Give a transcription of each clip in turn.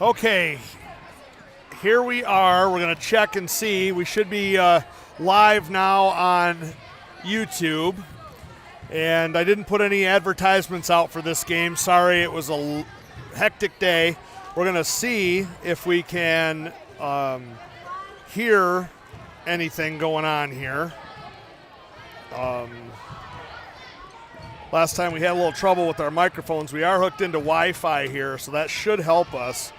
Okay, here we are. We're going to check and see. We should be live now on YouTube. And I didn't put any advertisements out for this game. Sorry, it was a hectic day. We're going to see if we can hear anything going on here. Last time we had a little trouble with our microphones. We are hooked into Wi-Fi here, so that should help us.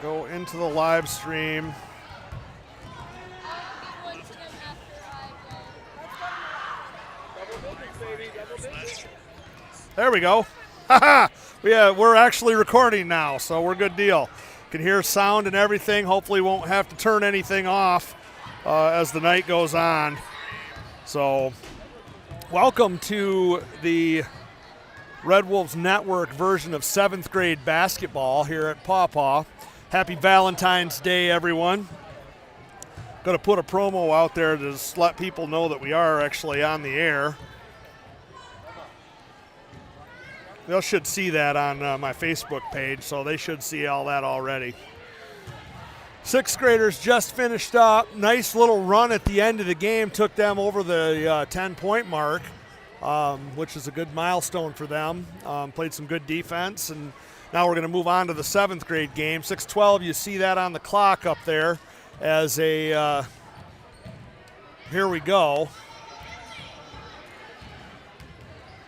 Go into the live stream. There we go. We're actually recording now, so we're good deal. Can hear sound and everything. Hopefully won't have to turn anything off as the night goes on. So welcome to the Red Wolves Network version of 7th grade basketball here at Paw Paw. Happy Valentine's Day, everyone. Going to put a promo out there to just let people know that we are actually on the air. They should see that on my Facebook page, so they should see all that already. 6th graders just finished up. Nice little run at the end of the game. Took them over the 10-point mark, which is a good milestone for them. Played some good defense, and now we're going to move on to the 7th grade game. 6:12, you see that on the clock up there as a, here we go.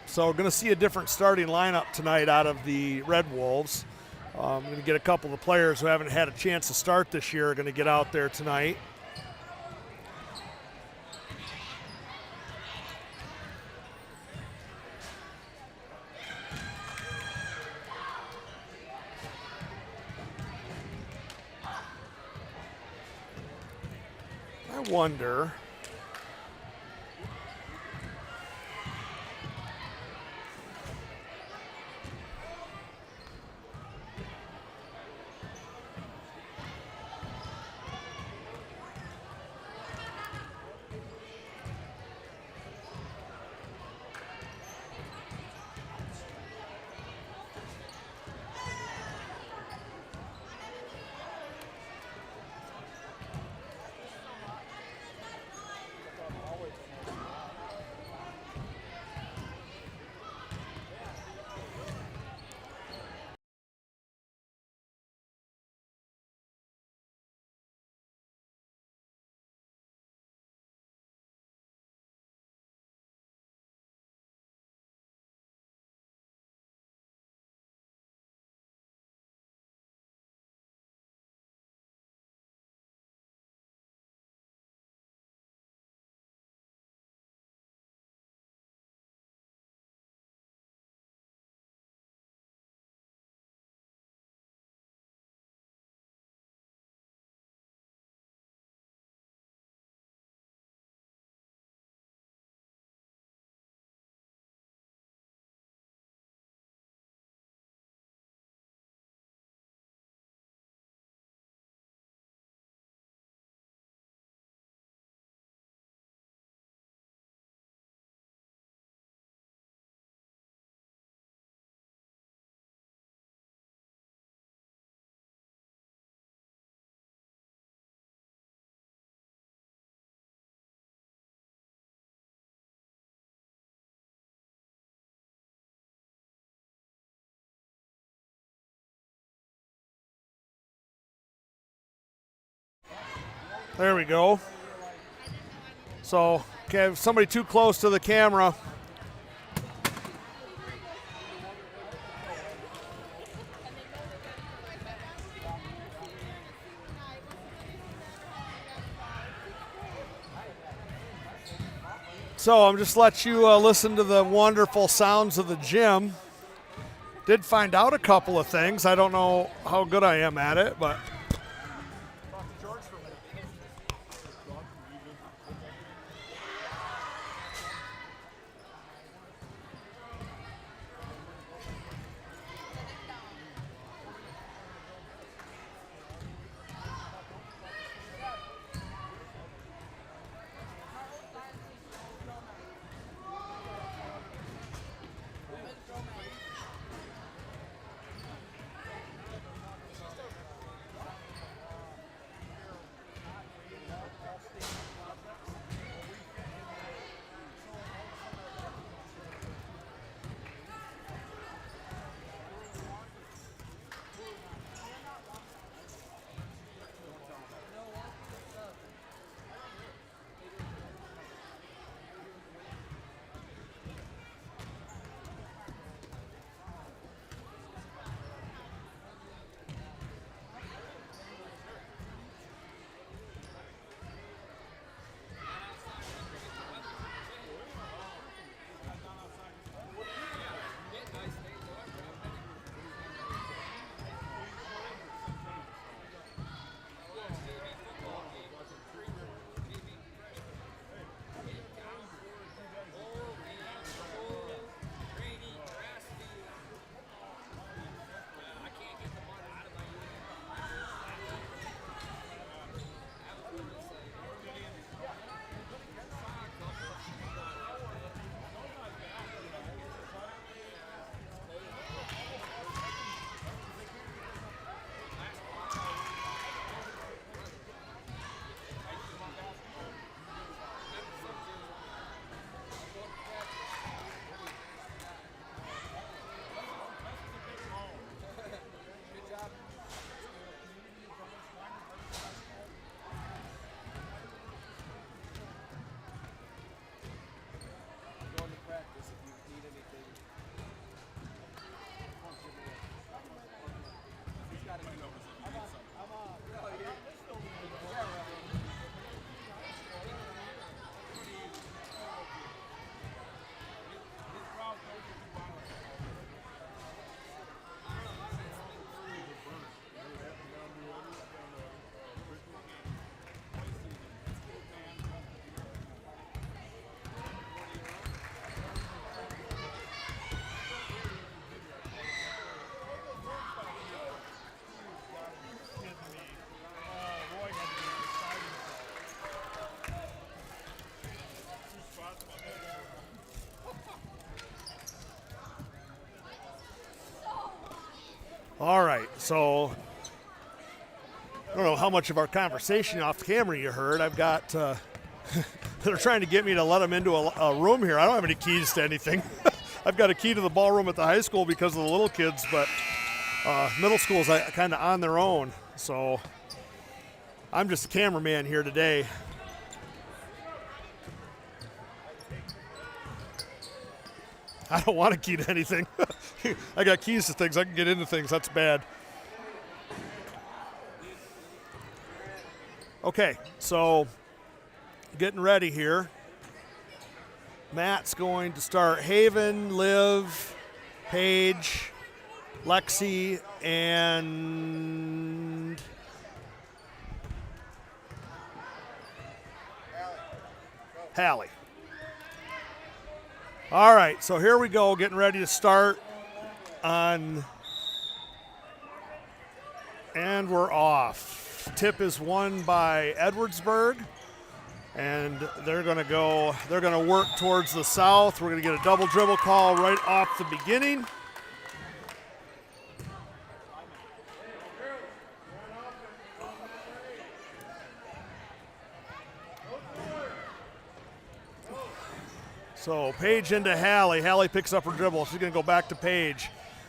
So we're going to see a different starting lineup tonight out of the Red Wolves. I'm going to get a couple of players who haven't had a chance to start this year are going to get out there tonight. I wonder. There we go. So, okay, somebody too close to the camera. So I'm just let you listen to the wonderful sounds of the gym. Did find out a couple of things. I don't know how good I am at it, but All right, so I don't know how much of our conversation off the camera you heard. I've got, they're trying to get me to let them into a room here. I don't have any keys to anything. I've got a key to the ballroom at the high school because of the little kids, but middle school's kind of on their own. So I'm just a cameraman here today. I don't want a key to anything. I got keys to things. I can get into things. That's bad. Okay, so getting ready here. Matt's going to start Haven, Liv, Paige, Lexi, and Hallie. All right, so here we go, getting ready to start on, and we're off. Tip is won by Edwardsburg, and they're going to work towards the south. We're going to get a double dribble call right off the beginning. So Paige into Hallie. Hallie picks up her dribble. She's going to go back to Paige.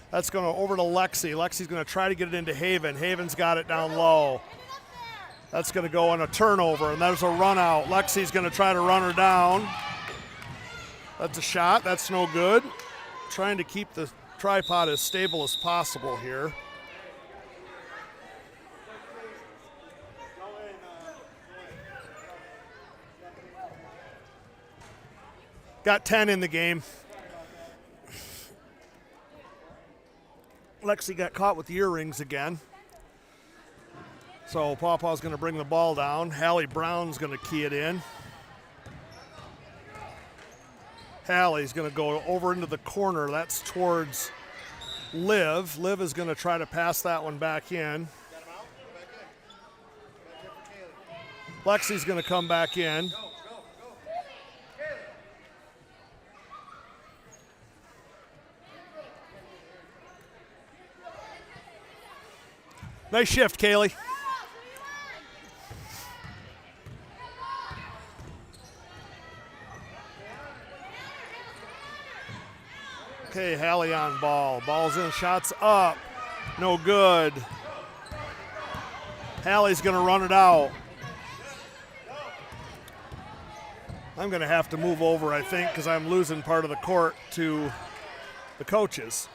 That's going to over to Lexi. Lexi's going to try to get it into Haven. Haven's got it down low. That's going to go on a turnover, and there's a run out. Lexi's going to try to run her down. That's a shot. That's no good. Trying to keep the tripod as stable as possible here. Got 10 in the game. Lexi got caught with the earrings again. So Paw Paw's going to bring the ball down. Hallie Brown's going to key it in. Hallie's going to go over into the corner. That's towards Liv. Liv is going to try to pass that one back in. Lexi's going to come back in. Nice shift, Kaylee. Okay, Hallie on ball. Ball's in, shots up. No good. Hallie's going to run it out. I'm going to have to move over, I think, because I'm losing part of the court to the coaches.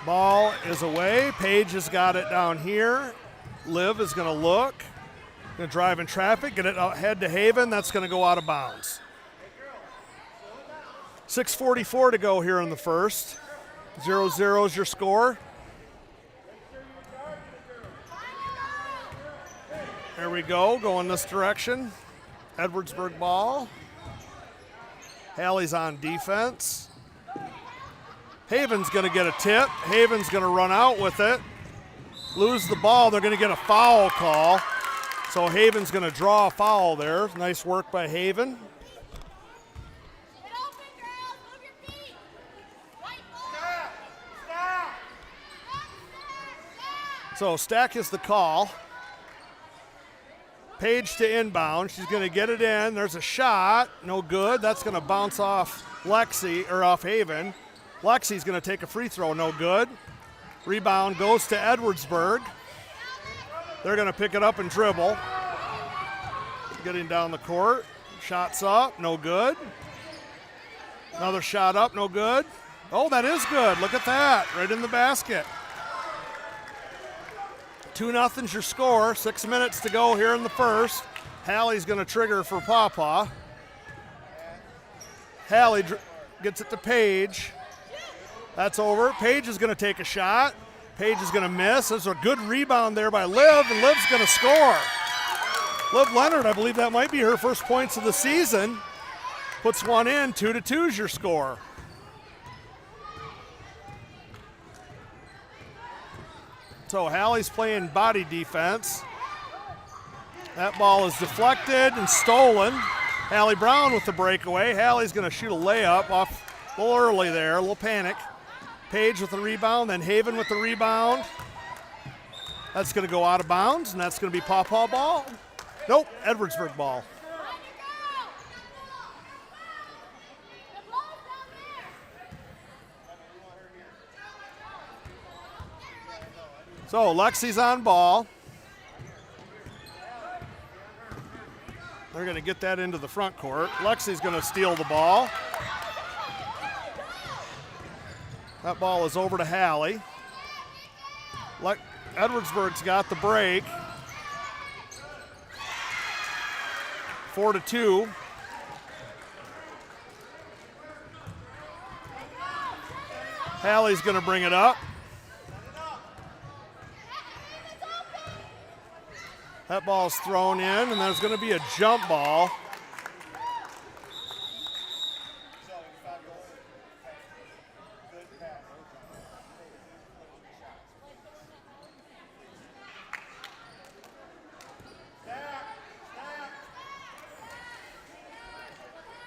Ball is away. Paige has got it down here. Liv is going to look. Going to drive in traffic. Get it out, head to Haven. That's going to go out of bounds. 6:44 to go here in the first. 0-0 is your score. There we go. Going this direction. Edwardsburg ball. Hallie's on defense. Haven's going to get a tip. Haven's going to run out with it. Lose the ball. They're going to get a foul call. So Haven's going to draw a foul there. Nice work by Haven. So stack is the call. Paige to inbound. She's going to get it in. There's a shot. No good. That's going to bounce off Lexi, or off Haven. Lexi's going to take a free throw, no good. Rebound goes to Edwardsburg. They're going to pick it up and dribble. Getting down the court. Shots up, no good. Another shot up, no good. Oh, that is good. Look at that, right in the basket. 2-0's your score. 6 minutes to go here in the first. Hallie's going to trigger for Paw Paw. Hallie gets it to Paige. That's over. Paige is going to take a shot. Paige is going to miss. There's a good rebound there by Liv, and Liv's going to score. Liv Leonard, I believe that might be her first points of the season. Puts one in. 2-2 is your score. So Hallie's playing body defense. That ball is deflected and stolen. Hallie Brown with the breakaway. Hallie's going to shoot a layup off a little early there, a little panic. Page with the rebound, then Haven with the rebound. That's going to go out of bounds, and that's going to be Paw Paw ball. Nope, Edwardsburg ball. So Lexi's on ball. They're going to get that into the front court. Lexi's going to steal the ball. That ball is over to Hallie. Edwardsburg's got the break. 4-2. Hallie's going to bring it up. That ball's thrown in, and there's going to be a jump ball.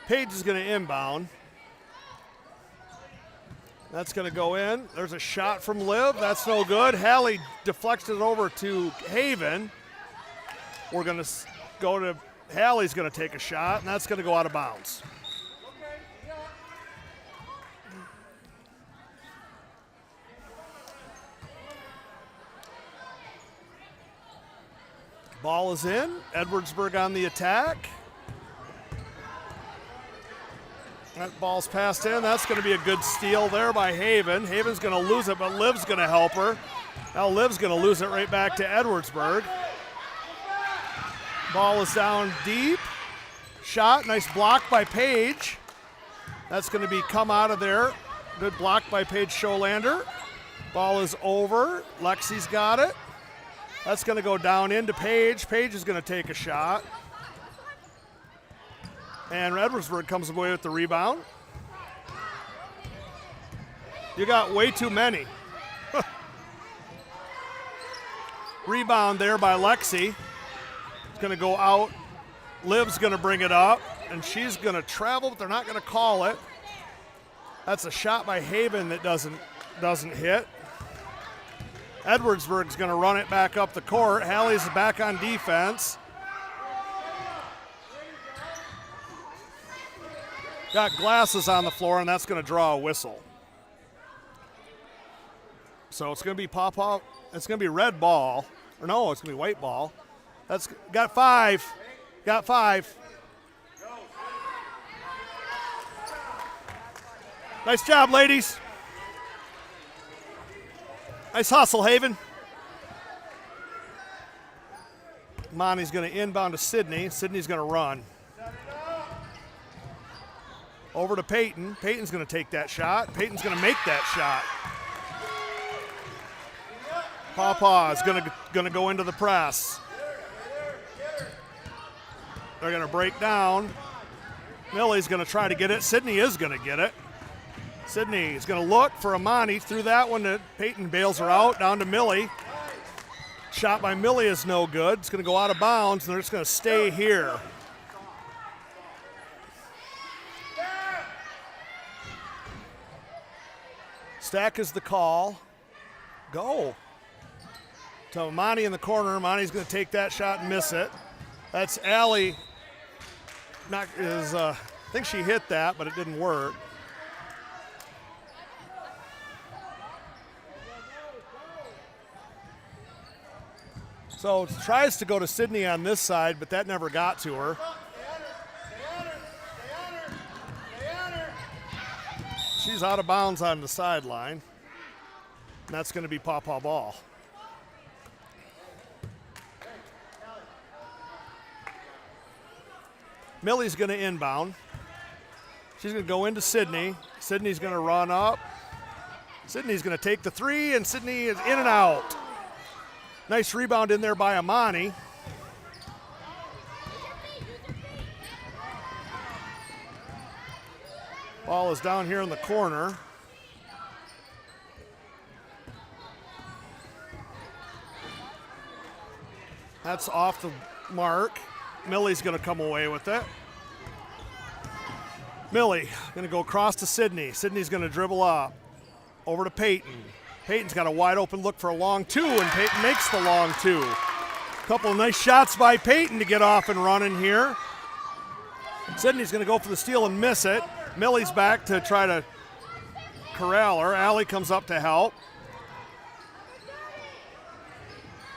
Page is going to inbound. That's going to go in. There's a shot from Liv. That's no good. Hallie deflects it over to Haven. We're going to go to Hallie's going to take a shot, and that's going to go out of bounds. Ball is in. Edwardsburg on the attack. That ball's passed in. That's going to be a good steal there by Haven. Haven's going to lose it, but Liv's going to help her. Now Liv's going to lose it right back to Edwardsburg. Ball is down deep. Shot, nice block by Page. That's going to be come out of there. Good block by Paige Scholander. Ball is over. Lexi's got it. That's going to go down into Page. Page is going to take a shot. And Edwardsburg comes away with the rebound. You got way too many. Rebound there by Lexi. It's going to go out. Liv's going to bring it up, and she's going to travel, but they're not going to call it. That's a shot by Haven that doesn't hit. Edwardsburg's going to run it back up the court. Hallie's back on defense. Got glasses on the floor, and that's going to draw a whistle. So it's going to be Paw Paw. It's going to be red ball. Or no, it's going to be white ball. That's got five. Got five. Nice job, ladies. Nice hustle, Haven. Monty's going to inbound to Sydney. Sydney's going to run. Over to Peyton. Peyton's going to take that shot. Peyton's going to make that shot. Paw Paw is going to go into the press. They're going to break down. Millie's going to try to get it. Sydney is going to get it. Sydney is going to look for Amani. Through that one, Peyton bails her out. Down to Millie. Shot by Millie is no good. It's going to go out of bounds, and they're just going to stay here. Stack is the call. Go. To Amani in the corner. Amani's going to take that shot and miss it. That's Allie. I think she hit that, but it didn't work. So tries to go to Sydney on this side, but that never got to her. She's out of bounds on the sideline. And that's going to be Paw Paw ball. Millie's going to inbound. She's going to go into Sydney. Sydney's going to run up. Sydney's going to take the three, and Sydney is in and out. Nice rebound in there by Amani. Ball is down here in the corner. That's off the mark. Millie's going to come away with it. Millie going to go across to Sydney. Sydney's going to dribble up. Over to Peyton. Peyton's got a wide open look for a long two, and Peyton makes the long two. Couple of nice shots by Peyton to get off and running here. Sydney's going to go for the steal and miss it. Millie's back to try to corral her. Allie comes up to help.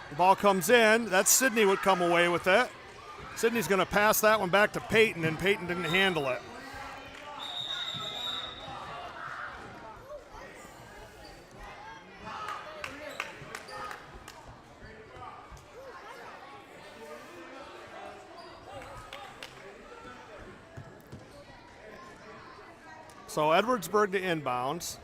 The ball comes in. That's Sydney would come away with it. Sydney's going to pass that one back to Peyton, and Peyton didn't handle it. So Edwardsburg to inbounds.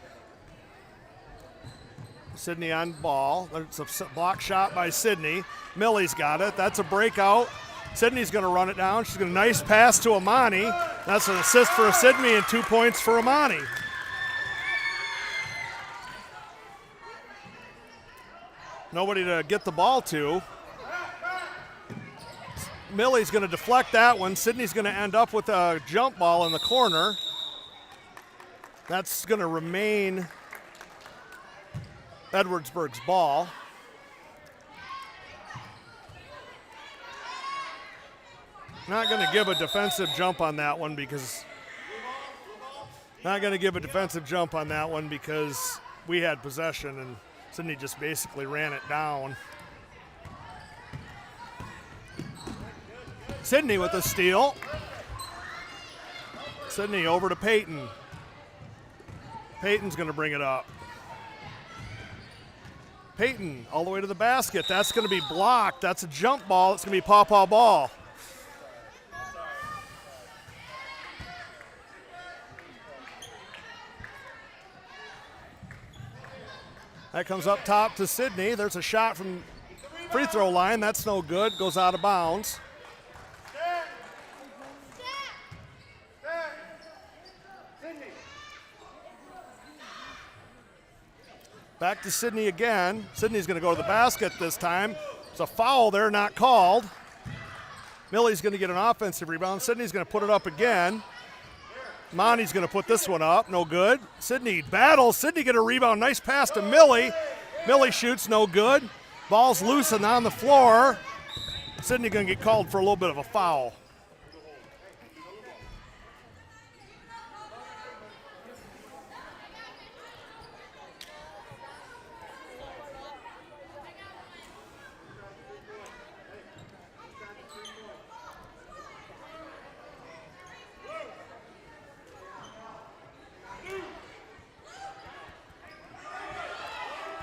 Sydney on ball. It's a block shot by Sydney. Millie's got it. That's a breakout. Sydney's going to run it down. She's got a nice pass to Amani. That's an assist for Sydney and 2 points for Amani. Nobody to get the ball to. Millie's going to deflect that one. Sydney's going to end up with a jump ball in the corner. That's going to remain Edwardsburg's ball. Not going to give a defensive jump on that one because we had possession and Sydney just basically ran it down. Sydney with the steal. Sydney over to Peyton. Peyton's going to bring it up. Peyton all the way to the basket. That's going to be blocked. That's a jump ball. It's going to be Paw Paw ball. That comes up top to Sydney. There's a shot from free throw line. That's no good. Goes out of bounds. Back to Sydney again. Sydney's going to go to the basket this time. It's a foul there, not called. Millie's going to get an offensive rebound. Sydney's going to put it up again. Monty's going to put this one up. No good. Sydney battles. Sydney get a rebound. Nice pass to Millie. Millie shoots. No good. Ball's loose and on the floor. Sydney going to get called for a little bit of a foul.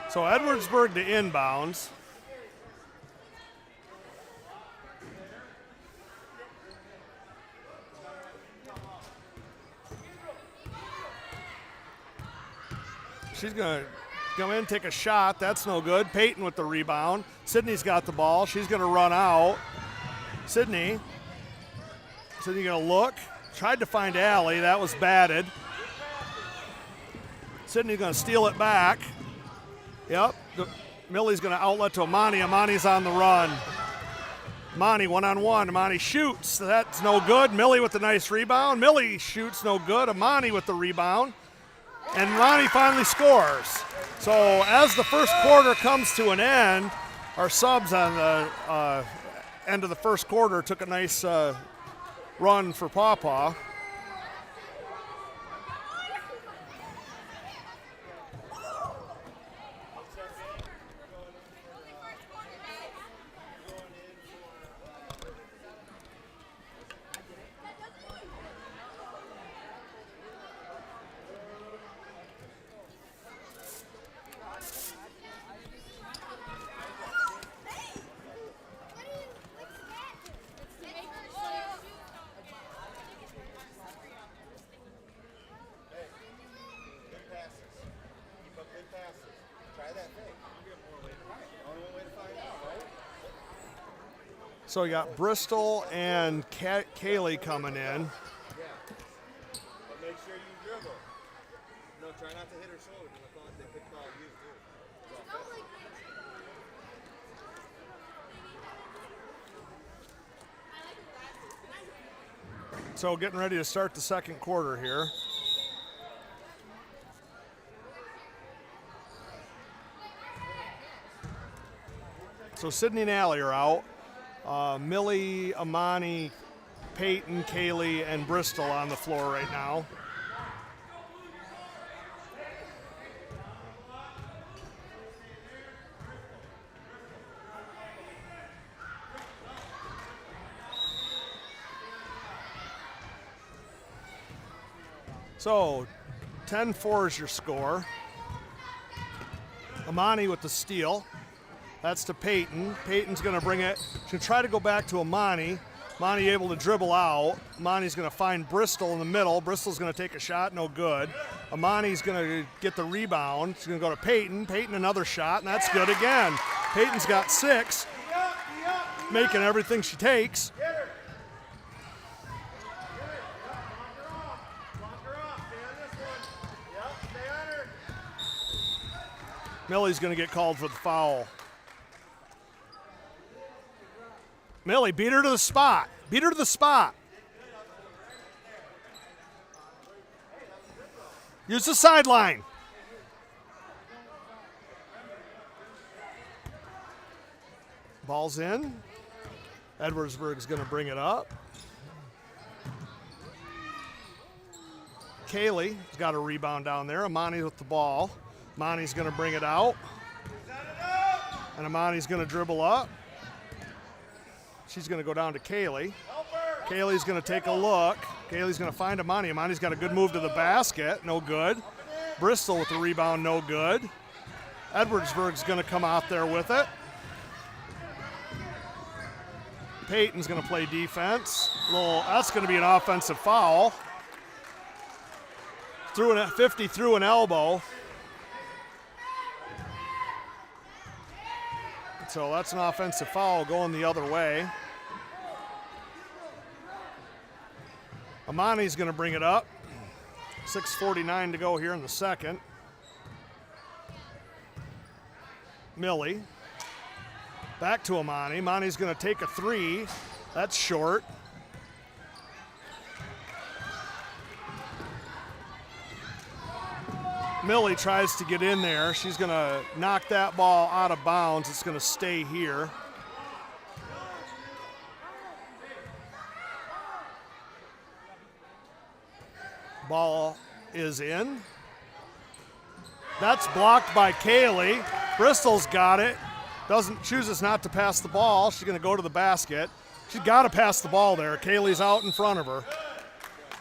So Edwardsburg to inbounds. She's going to come in, take a shot. That's no good. Peyton with the rebound. Sydney's got the ball. She's going to run out. Sydney going to look. Tried to find Allie. That was batted. Sydney's going to steal it back. Yep, Millie's going to outlet to Amani. Amani's on the run. Amani one-on-one. Amani shoots. That's no good. Millie with the nice rebound. Millie shoots, no good. Amani with the rebound. And Amani finally scores. So as the first quarter comes to an end, our subs on the end of the first quarter took a nice run for Paw Paw. So you got Bristol and Kaylee coming in. Yeah. But make sure you dribble. No, try not to hit her shoulder. They could call you too. So getting ready to start the second quarter here. So Sydney and Allie are out. Millie, Amani, Peyton, Kaylee, and Bristol on the floor right now. So 10-4 is your score. Amani with the steal. That's to Peyton. Peyton's going to bring it. She's going to try to go back to Amani. Amani able to dribble out. Amani's going to find Bristol in the middle. Bristol's going to take a shot, no good. Amani's going to get the rebound. She's going to go to Peyton. Peyton another shot, and that's good again. Peyton's got 6, making everything she takes. Millie's going to get called for the foul. Millie, beat her to the spot. Beat her to the spot. Use the sideline. Ball's in. Edwardsburg's going to bring it up. Kaylee's got a rebound down there. Amani with the ball. Amani's going to bring it out. And Amani's going to dribble up. She's going to go down to Kaylee. Kaylee's going to take a look. Kaylee's going to find Amani. Amani's got a good move to the basket. No good. Bristol with the rebound. No good. Edwardsburg's going to come out there with it. Peyton's going to play defense. That's going to be an offensive foul. 50 through an elbow. So that's an offensive foul going the other way. Amani's going to bring it up. 6:49 to go here in the second. Millie. Back to Amani. Amani's going to take a 3. That's short. Millie tries to get in there. She's going to knock that ball out of bounds. It's going to stay here. Ball is in. That's blocked by Kaylee. Bristol's got it. Chooses not to pass the ball. She's going to go to the basket. She's got to pass the ball there. Kaylee's out in front of her.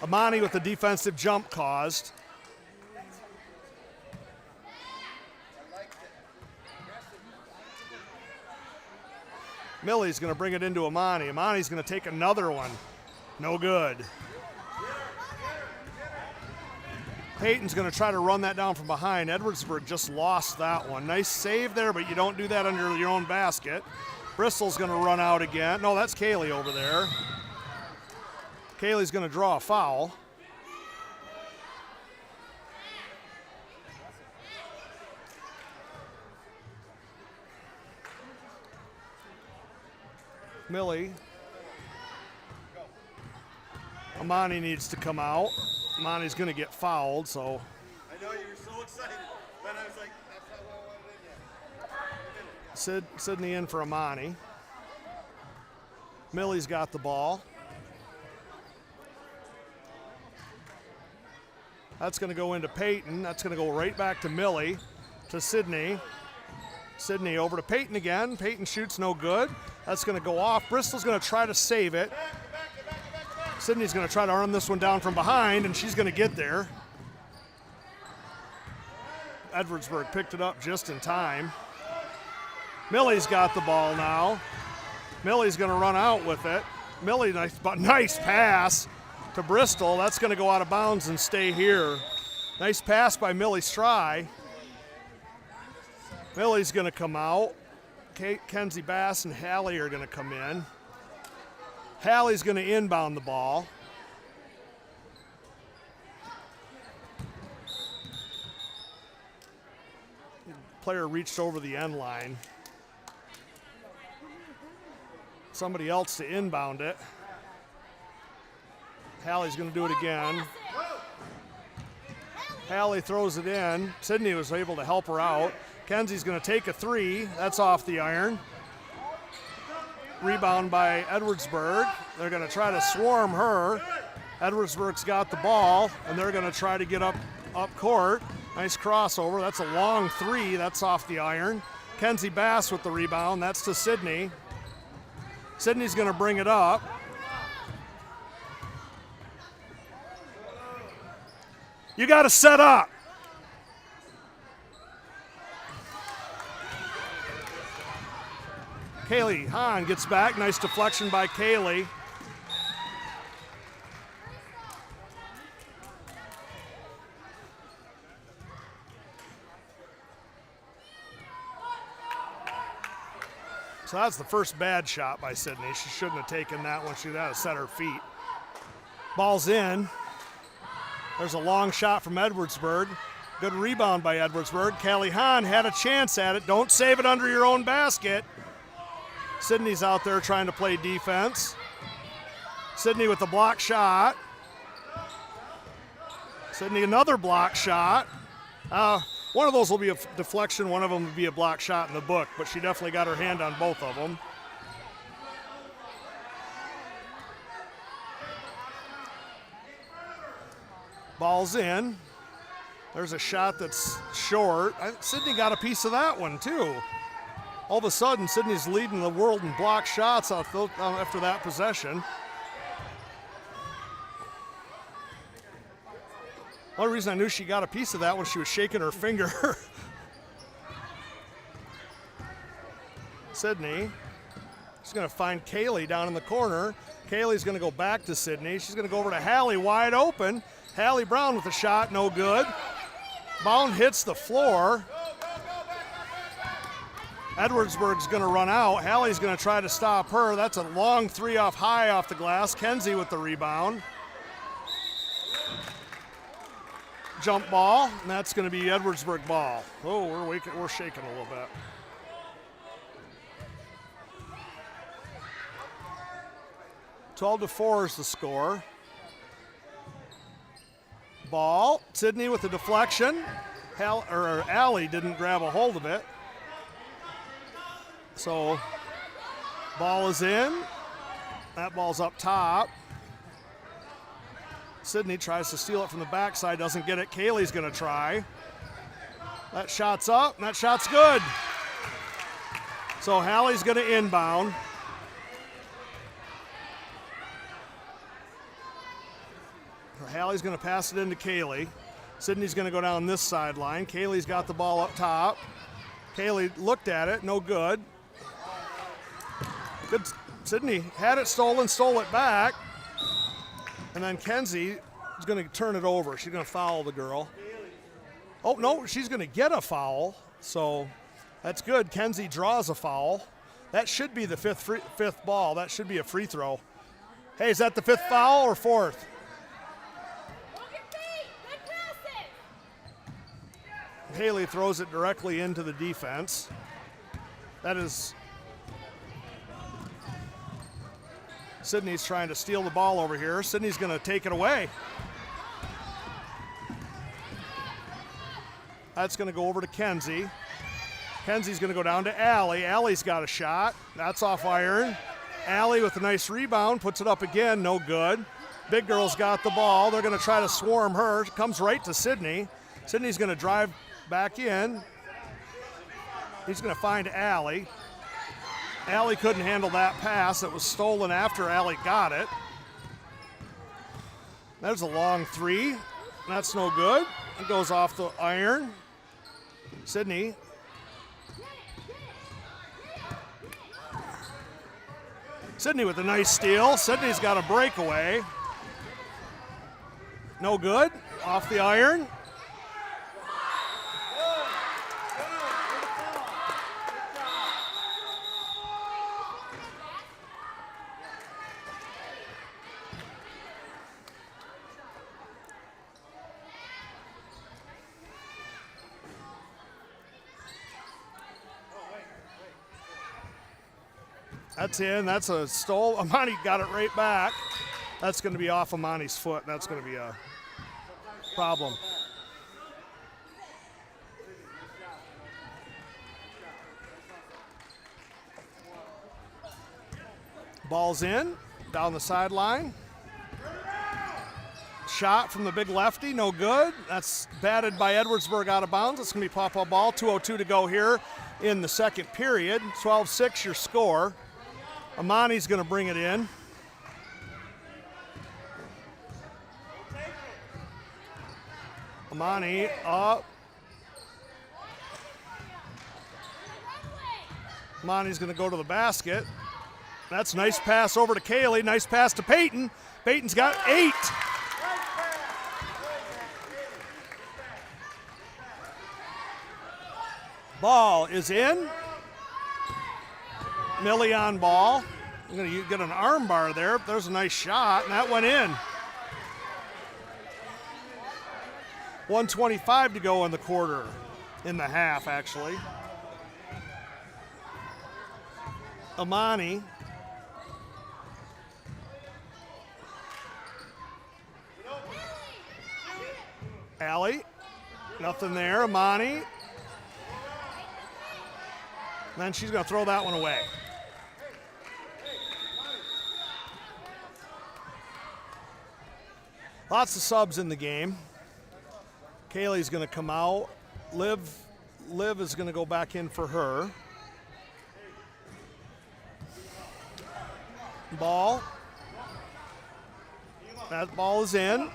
Amani with the defensive jump caused. Millie's going to bring it into Amani. Amani's going to take another one. No good. Peyton's going to try to run that down from behind. Edwardsburg just lost that one. Nice save there, but you don't do that under your own basket. Bristol's going to run out again. No, that's Kaylee over there. Kaylee's going to draw a foul. Millie. Amani needs to come out. Amani's going to get fouled, so. I know you were so excited, but I was like, that's not what I wanted in yet. Sydney in for Amani. Millie's got the ball. That's going to go into Peyton. That's going to go right back to Millie, to Sydney. Sydney over to Peyton again. Peyton shoots no good. That's going to go off. Bristol's going to try to save it. Sydney's going to try to run this one down from behind, and she's going to get there. Edwardsburg picked it up just in time. Millie's got the ball now. Millie's going to run out with it. Millie, nice pass to Bristol. That's going to go out of bounds and stay here. Nice pass by Millie Stry. Millie's going to come out. Kenzie Bass and Hallie are going to come in. Hallie's going to inbound the ball. Player reached over the end line. Somebody else to inbound it. Hallie's going to do it again. Hallie throws it in. Sydney was able to help her out. Kenzie's going to take a 3. That's off the iron. Rebound by Edwardsburg. They're going to try to swarm her. Edwardsburg's got the ball, and they're going to try to get up court. Nice crossover. That's a long three. That's off the iron. Kenzie Bass with the rebound. That's to Sydney. Sydney's going to bring it up. You got to set up. Kaylee Hahn gets back. Nice deflection by Kaylee. So that's the first bad shot by Sydney. She shouldn't have taken that one. She'd have set her feet. Ball's in. There's a long shot from Edwardsburg. Good rebound by Edwardsburg. Callie Hahn had a chance at it. Don't save it under your own basket. Sydney's out there trying to play defense. Sydney with the block shot. Sydney another block shot. One of those will be a deflection, one of them will be a block shot in the book, but she definitely got her hand on both of them. Ball's in. There's a shot that's short. Sydney got a piece of that one too. All of a sudden, Sydney's leading the world in block shots after that possession. The only reason I knew she got a piece of that was she was shaking her finger. Sydney. She's going to find Kaylee down in the corner. Kaylee's going to go back to Sydney. She's going to go over to Hallie wide open. Hallie Brown with a shot, no good. Bound hits the floor. Edwardsburg's going to run out. Hallie's going to try to stop her. That's a long three high off the glass. Kenzie with the rebound. Jump ball, and that's going to be Edwardsburg ball. Oh, we're shaking a little bit. (12-4) is the score. Ball. Sydney with the deflection. Allie didn't grab a hold of it. So, ball is in. That ball's up top. Sydney tries to steal it from the backside, doesn't get it. Kaylee's going to try. That shot's up, and that shot's good. So Hallie's going to inbound. Hallie's going to pass it into Kaylee. Sydney's going to go down this sideline. Kaylee's got the ball up top. Kaylee looked at it, no good. Good. Sydney had it stolen, stole it back. And then Kenzie is going to turn it over. She's going to foul the girl. Oh, no, she's going to get a foul. So that's good. Kenzie draws a foul. That should be the fifth ball. That should be a free throw. Hey, is that the fifth foul or fourth? Haley throws it directly into the defense. That is... Sydney's trying to steal the ball over here. Sydney's going to take it away. That's going to go over to Kenzie. Kenzie's going to go down to Allie. Allie's got a shot. That's off iron. Allie with a nice rebound, puts it up again, no good. Big girl's got the ball. They're going to try to swarm her. Comes right to Sydney. Sydney's going to drive back in. He's going to find Allie. Allie couldn't handle that pass. It was stolen after Allie got it. There's a long three. That's no good. It goes off the iron. Sydney. Sydney with a nice steal. Sydney's got a breakaway. No good. Off the iron. That's in. That's a stole. Amani got it right back. That's going to be off Amani's foot. That's going to be a problem. Ball's in, down the sideline. Shot from the big lefty, no good. That's batted by Edwardsburg out of bounds. It's going to be Paw Paw ball. 2:02 to go here in the second period. 12-6 your score. Amani's going to bring it in. Amani up. Amani's going to go to the basket. That's a nice pass over to Kaylee. Nice pass to Peyton. Peyton's got 8. Ball is in. Millie on ball. I'm going to get an arm bar there. There's a nice shot, and that went in. 1:25 to go in the quarter, in the half, actually. Amani. Allie. Nothing there. Amani. And then she's going to throw that one away. Lots of subs in the game. Kaylee's going to come out. Liv is going to go back in for her. Ball. That ball is in.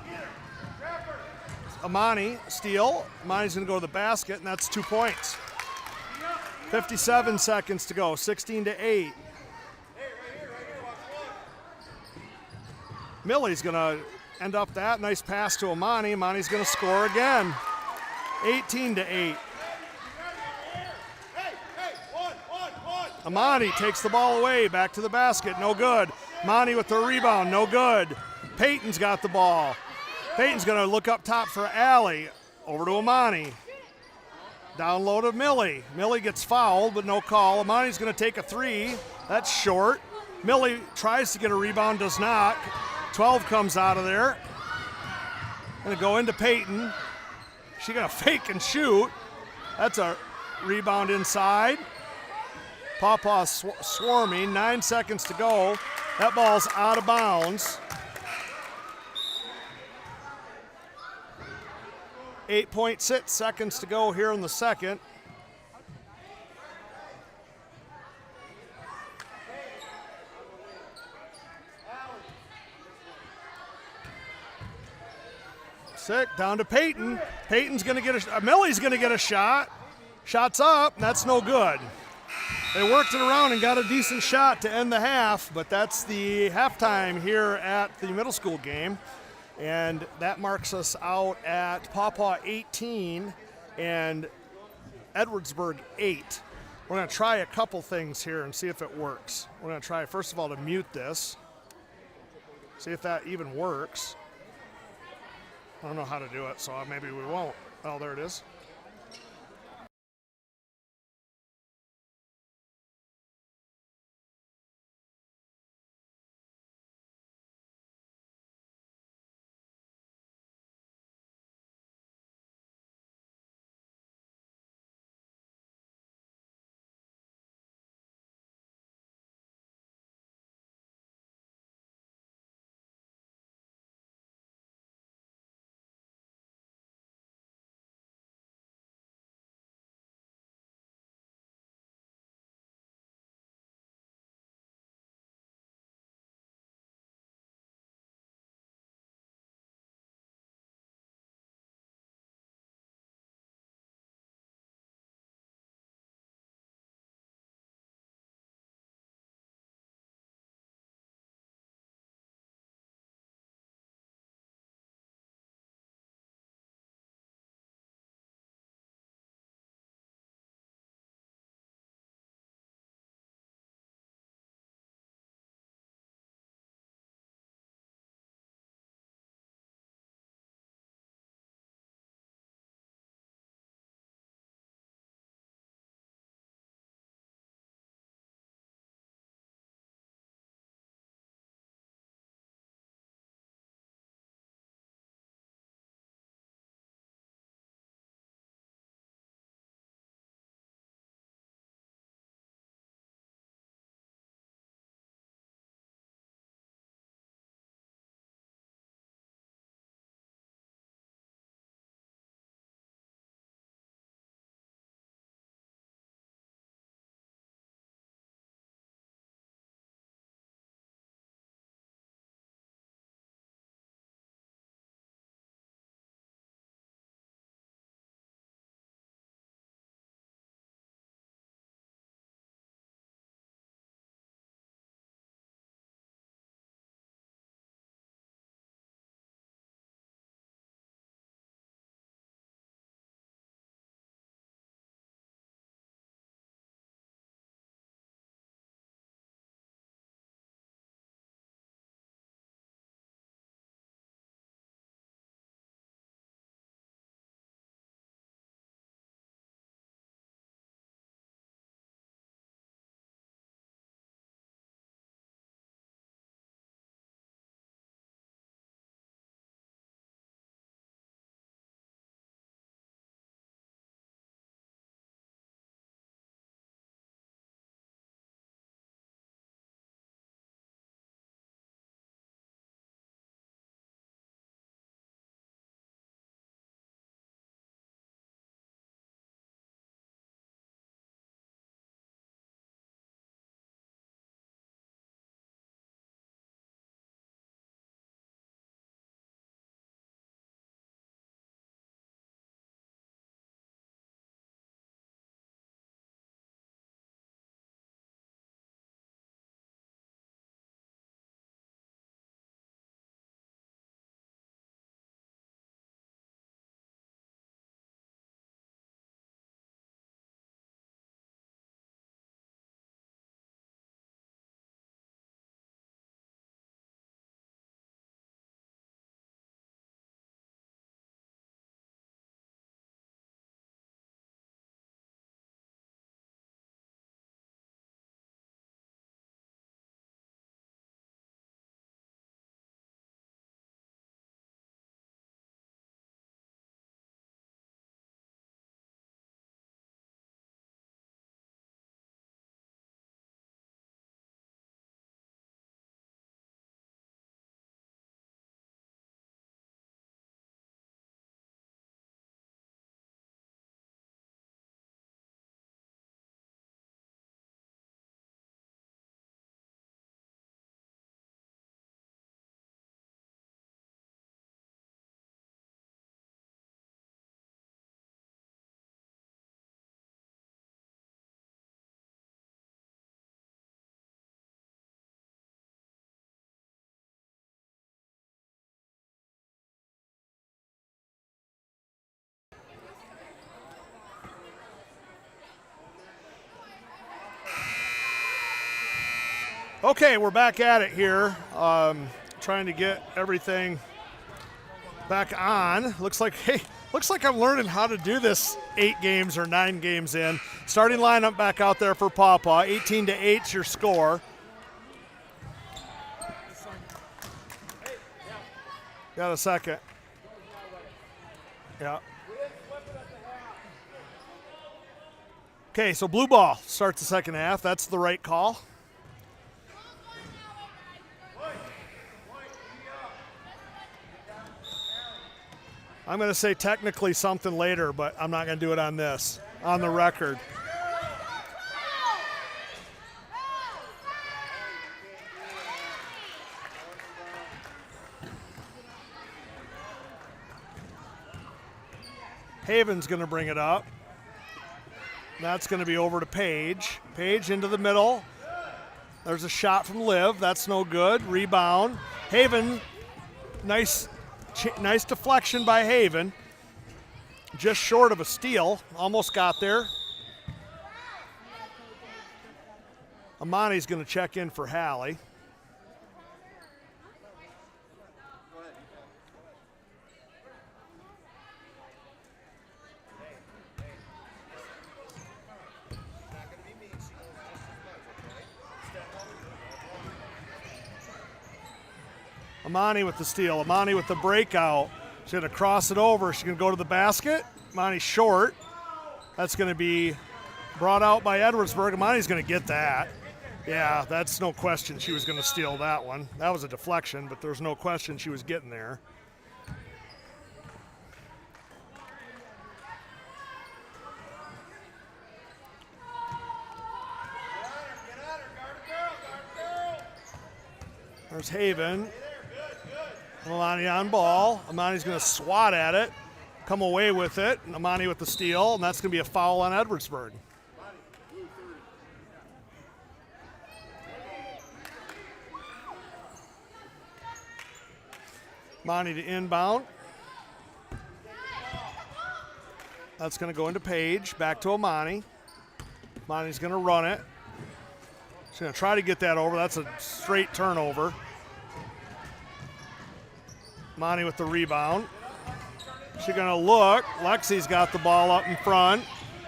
Amani, steal. Amani's going to go to the basket, and that's 2 points. 57 seconds to go, 16-8. Millie's going to end up that. Nice pass to Amani. Amani's going to score again. 18-8. Amani takes the ball away, back to the basket, no good. Amani with the rebound, no good. Peyton's got the ball. Peyton's going to look up top for Allie. Over to Amani. Down low to Millie. Millie gets fouled, but no call. Amani's going to take a 3. That's short. Millie tries to get a rebound, does not. 12 comes out of there. Going to go into Peyton. She's going to fake and shoot. That's a rebound inside. Paw Paw swarming. 9 seconds to go. That ball's out of bounds. 8.6 seconds to go here in the second. Sick, down to Peyton. Peyton's going to get Millie's going to get a shot. Shot's up, and that's no good. They worked it around and got a decent shot to end the half, but that's the halftime here at the middle school game. And that marks us out at Paw Paw 18 and Edwardsburg 8. We're going to try a couple things here and see if it works. We're going to try, first of all, to mute this. See if that even works. I don't know how to do it, so maybe we won't. Oh, there it is. Okay, we're back at it here. Trying to get everything back on. Looks like I'm learning how to do this 8 games or 9 games in. Starting lineup back out there for Paw Paw. 18-8 your score. Got a second. Yeah. Okay, so blue ball starts the second half. That's the right call. I'm going to say technically something later, but I'm not going to do it on this, on the record. Haven's going to bring it up. That's going to be over to Page. Page into the middle. There's a shot from Liv. That's no good. Rebound. Haven, nice deflection by Haven. Just short of a steal. Almost got there. Amani's going to check in for Hallie. Amani with the steal. Amani with the breakout. She's going to cross it over. She's going to go to the basket. Amani short. That's going to be brought out by Edwardsburg. Amani's going to get that. Yeah, that's no question she was going to steal that one. That was a deflection, but there's no question she was getting there. There's Haven. Amani on ball. Amani's going to swat at it, come away with it. And Amani with the steal, and that's going to be a foul on Edwardsburg. Amani to inbound. That's going to go into Page. Back to Amani. Amani's going to run it. She's going to try to get that over. That's a straight turnover. Amani with the rebound. She's going to look. Lexi's got the ball up in front.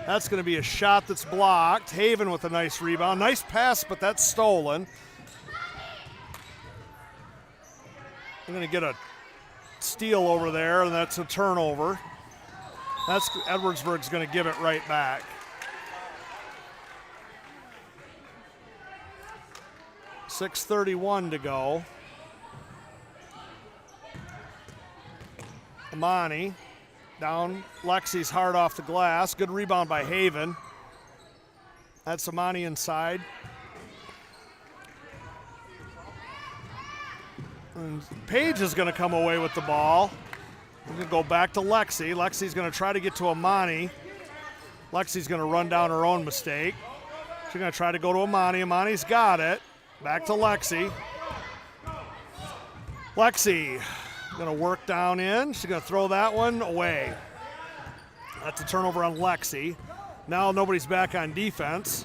That's going to be a shot that's blocked. Haven with a nice rebound. Nice pass, but that's stolen. I'm going to get a steal over there, and that's a turnover. That's Edwardsburg's going to give it right back. .6:31 to go. Amani down. Lexi's hard off the glass. Good rebound by Haven. That's Amani inside. And Page is going to come away with the ball. We're going to go back to Lexi. Lexi's going to try to get to Amani. Lexi's going to run down her own mistake. She's going to try to go to Amani. Amani's got it. Back to Lexi. Lexi going to work down in. She's going to throw that one away. That's a turnover on Lexi. Now nobody's back on defense.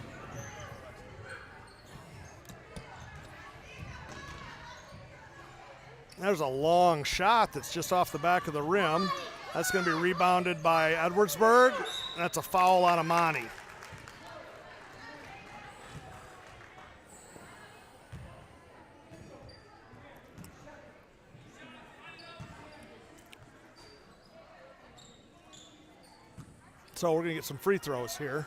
There's a long shot that's just off the back of the rim. That's going to be rebounded by Edwardsburg. That's a foul on Amani. So we're going to get some free throws here.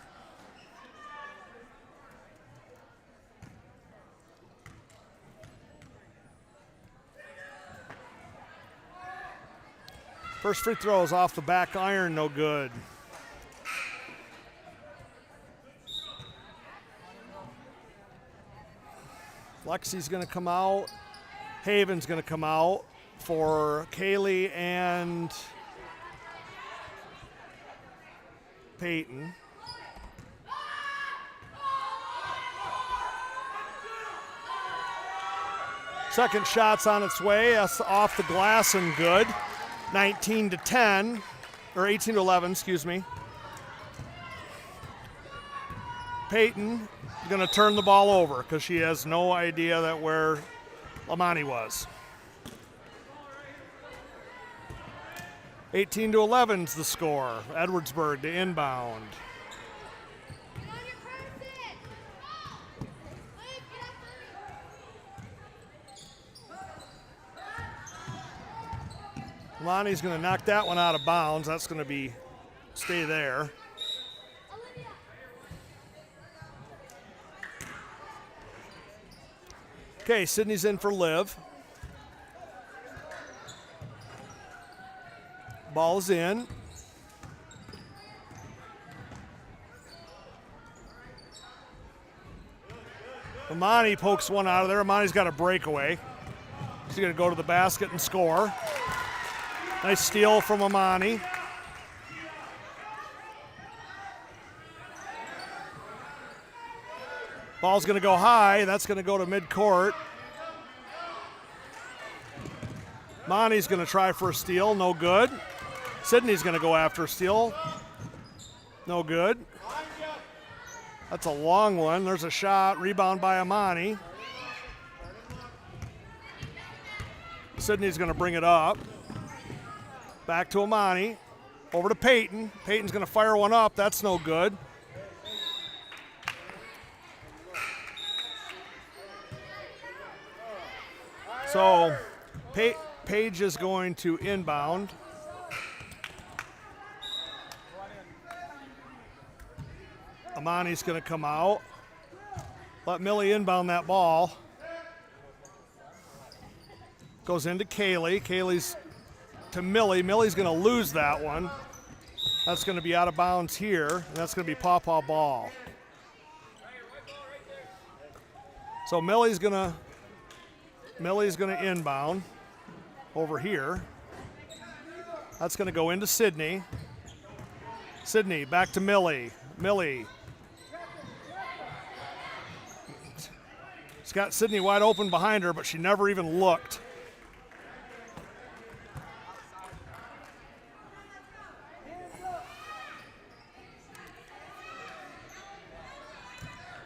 First free throw is off the back iron, no good. Lexi's going to come out. Haven's going to come out for Kaylee and Peyton. Second shot's on its way. That's off the glass and good. 19-10, or 18-11, excuse me. Peyton going to turn the ball over because she has no idea that where Lamani was. 18-11's the score. Edwardsburg to inbound. Lonnie's going to knock that one out of bounds. That's going to stay there. Okay, Sydney's in for Liv. Ball is in. Amani pokes one out of there. Amani's got a breakaway. She's going to go to the basket and score. Nice steal from Amani. Ball's going to go high. That's going to go to midcourt. Amani's going to try for a steal. No good. Sydney's going to go after a steal. No good. That's a long one. There's a shot. Rebound by Amani. Sydney's going to bring it up. Back to Amani. Over to Peyton. Peyton's going to fire one up. That's no good. So Paige is going to inbound. Amani's going to come out. Let Millie inbound that ball. Goes into Kaylee. Kaylee's to Millie. Millie's going to lose that one. That's going to be out of bounds here, and that's going to be Paw Paw ball. So Millie's going to inbound over here. That's going to go into Sydney. Sydney back to Millie. Millie. She's got Sydney wide open behind her, but she never even looked.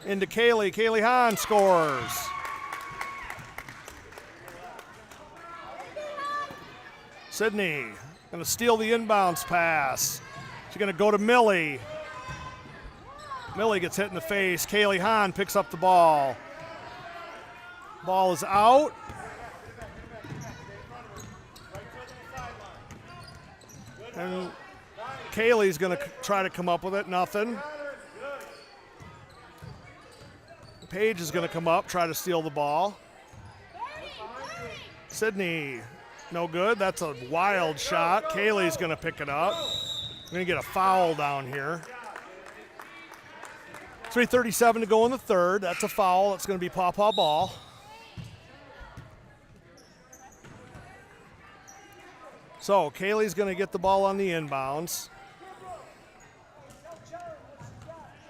Into Kaylee. Kaylee Hahn scores. Sydney going to steal the inbounds pass. She's going to go to Millie. Millie gets hit in the face. Kaylee Hahn picks up the ball. Ball is out. And Kaylee's going to try to come up with it. Nothing. Paige is going to come up, try to steal the ball. Sydney, no good. That's a wild shot. Kaylee's going to pick it up. We're going to get a foul down here. 3:37 to go in the third. That's a foul. That's going to be Paw Paw ball. So Kaylee's going to get the ball on the inbounds.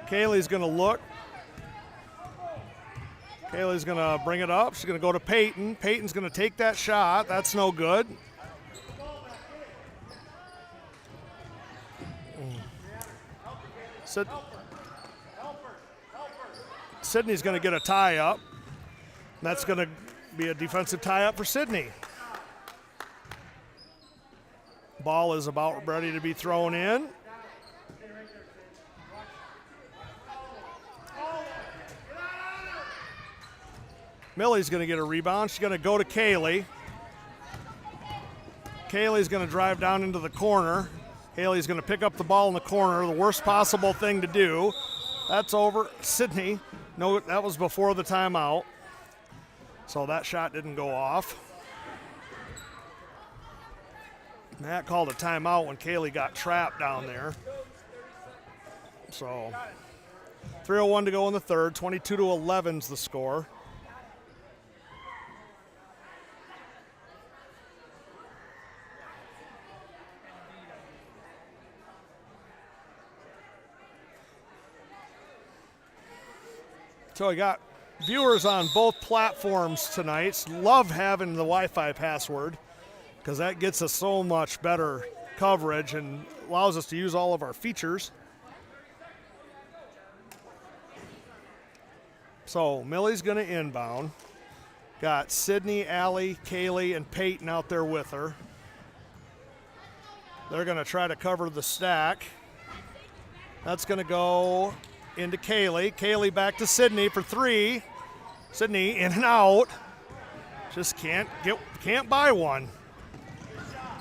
Kaylee's going to look. Kaylee's going to bring it up. She's going to go to Peyton. Peyton's going to take that shot. That's no good. Sydney's going to get a tie-up. That's going to be a defensive tie-up for Sydney. Ball is about ready to be thrown in. Millie's going to get a rebound. She's going to go to Kaylee. Kaylee's going to drive down into the corner. Kaylee's going to pick up the ball in the corner, the worst possible thing to do. That's over. Sydney, no, that was before the timeout. So that shot didn't go off. Matt called a timeout when Kaylee got trapped down there. So 3:01 to go in the third. 22-11's the score. So we got viewers on both platforms tonight. Love having the Wi-Fi password because that gets us so much better coverage and allows us to use all of our features. So Millie's going to inbound. Got Sydney, Allie, Kaylee, and Peyton out there with her. They're going to try to cover the stack. That's going to go into Kaylee. Kaylee back to Sydney for three. Sydney in and out. Just can't buy one.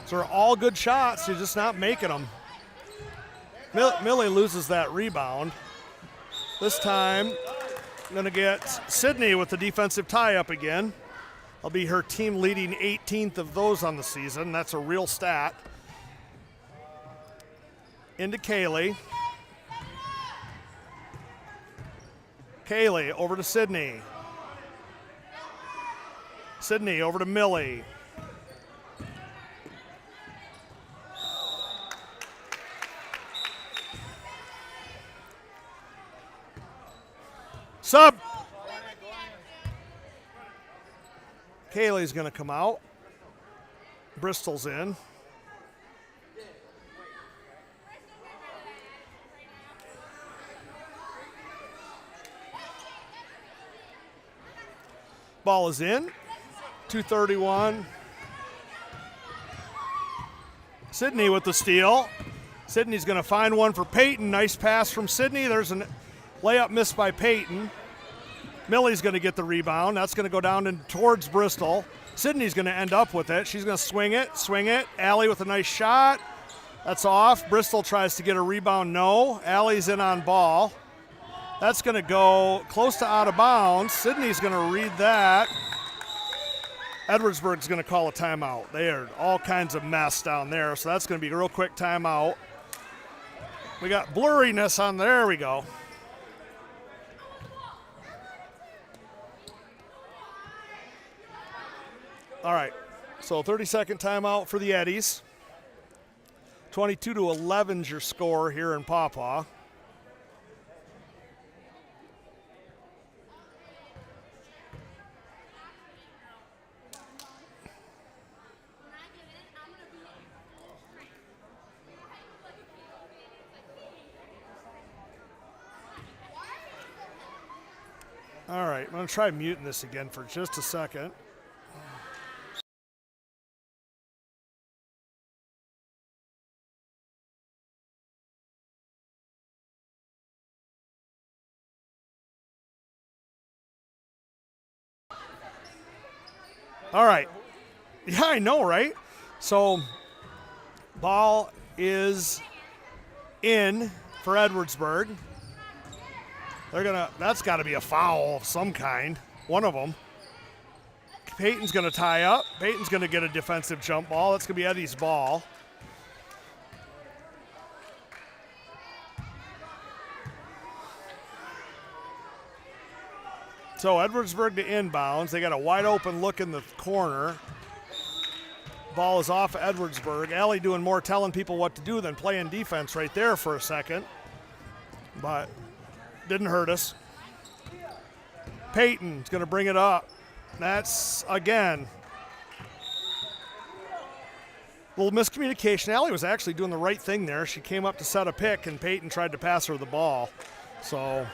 So they're all good shots. You're just not making them. Millie loses that rebound. This time, I'm going to get Sydney with the defensive tie-up again. I'll be her team leading 18th of those on the season. That's a real stat. Into Kaylee. Kaylee over to Sydney. Sydney over to Millie. Sub. Kaylee's going to come out. Bristol's in. Ball is in. 2:31. Sydney with the steal. Sydney's going to find one for Peyton. Nice pass from Sydney. There's a layup missed by Peyton. Millie's going to get the rebound. That's going to go down and towards Bristol. Sydney's going to end up with it. She's going to swing it. Allie with a nice shot. That's off. Bristol tries to get a rebound. No. Allie's in on ball. That's going to go close to out of bounds. Sydney's going to read that. Edwardsburg's going to call a timeout. They are all kinds of mess down there, so that's going to be a real quick timeout. We got blurriness on there. We go. All right, so 30-second timeout for the Eddies. 22-11 is your score here in Paw Paw. All right, I'm going to try muting this again for just a second. All right. Yeah, I know, right? So, ball is in for Edwardsburg. That's got to be a foul of some kind, one of them. Peyton's going to tie up. Peyton's going to get a defensive jump ball. That's going to be Eddie's ball. So Edwardsburg to inbounds. They got a wide open look in the corner. Ball is off Edwardsburg. Allie doing more telling people what to do than playing defense right there for a second. But didn't hurt us. Peyton's going to bring it up. That's, again, a little miscommunication. Allie was actually doing the right thing there. She came up to set a pick, and Peyton tried to pass her the ball. So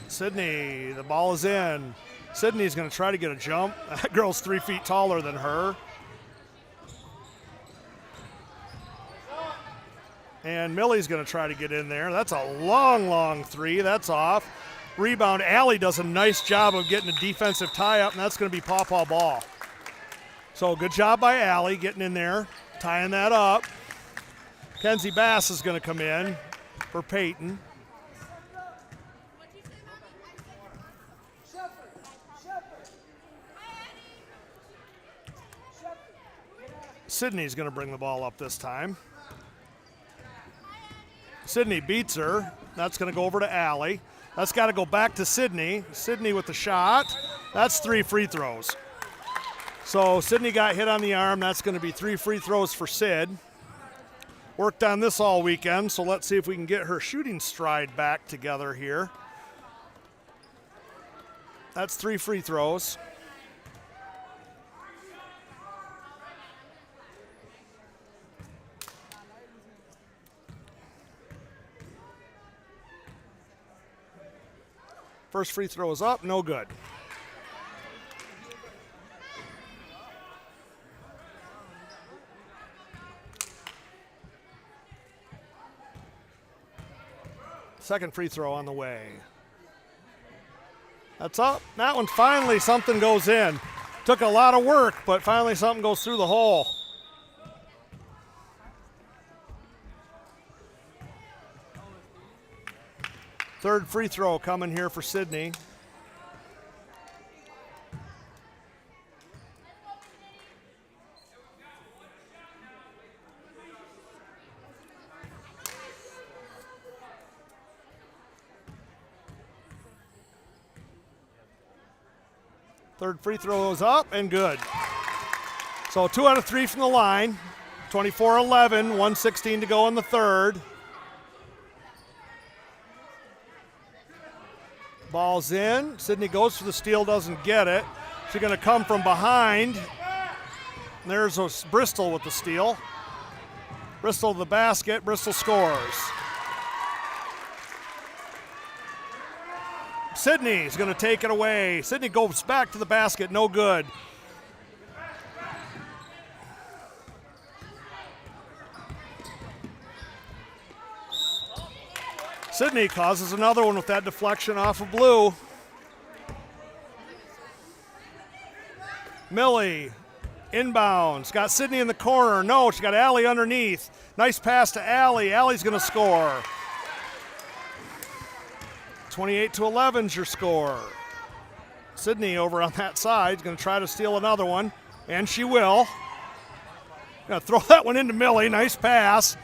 Sydney, the ball is in. Sydney's going to try to get a jump. That girl's 3 feet taller than her. And Millie's going to try to get in there. That's a long, long three. That's off. Rebound. Allie does a nice job of getting a defensive tie-up, and that's going to be Paw Paw ball. So good job by Allie getting in there, tying that up. Kenzie Bass is going to come in for Peyton. Sydney's going to bring the ball up this time. Sydney beats her. That's going to go over to Allie. That's got to go back to Sydney. Sydney with the shot. That's 3 free throws. So Sydney got hit on the arm. That's going to be 3 free throws for Sid. Worked on this all weekend, so let's see if we can get her shooting stride back together here. That's 3 free throws. First free throw is up, no good. Second free throw on the way. That's up. That one finally something goes in. Took a lot of work, but finally something goes through the hole. Third free throw coming here for Sydney. Third free throw is up and good. So 2 out of 3 from the line. 24-11, 1:16 to go in the third. Ball's in. Sydney goes for the steal, doesn't get it. She's going to come from behind. There's Bristol with the steal. Bristol to the basket. Bristol scores. Sydney's going to take it away. Sydney goes back to the basket, no good. Sydney causes another one with that deflection off of Blue. Millie, inbounds, got Sydney in the corner. No, she got Allie underneath. Nice pass to Allie. Allie's going to score. 28-11 is your score. Sydney over on that side is going to try to steal another one, and she will. Going to throw that one into Millie. Nice pass.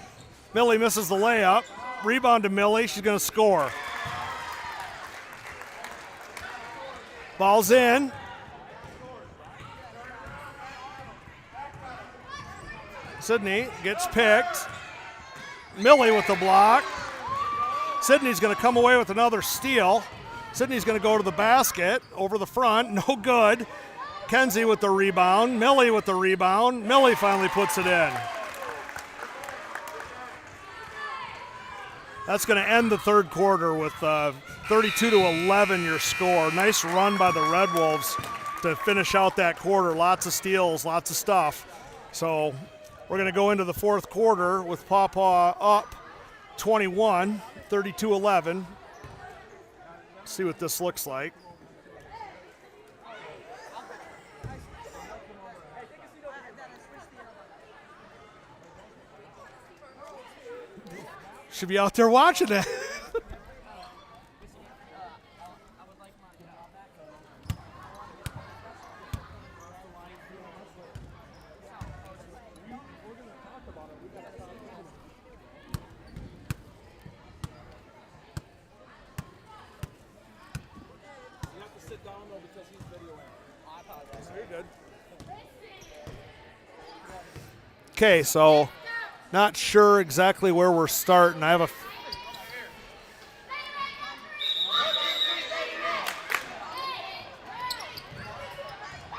Millie misses the layup. Rebound to Millie. She's going to score. Ball's in. Sydney gets picked. Millie with the block. Sydney's going to come away with another steal. Sydney's going to go to the basket over the front. No good. Kenzie with the rebound. Millie with the rebound. Millie finally puts it in. That's going to end the third quarter with 32-11 your score. Nice run by the Red Wolves to finish out that quarter. Lots of steals, lots of stuff. So we're going to go into the fourth quarter with Paw Paw up 21, 32-11. See what this looks like. Should be out there watching that. Okay, so not sure exactly where we're starting. I have a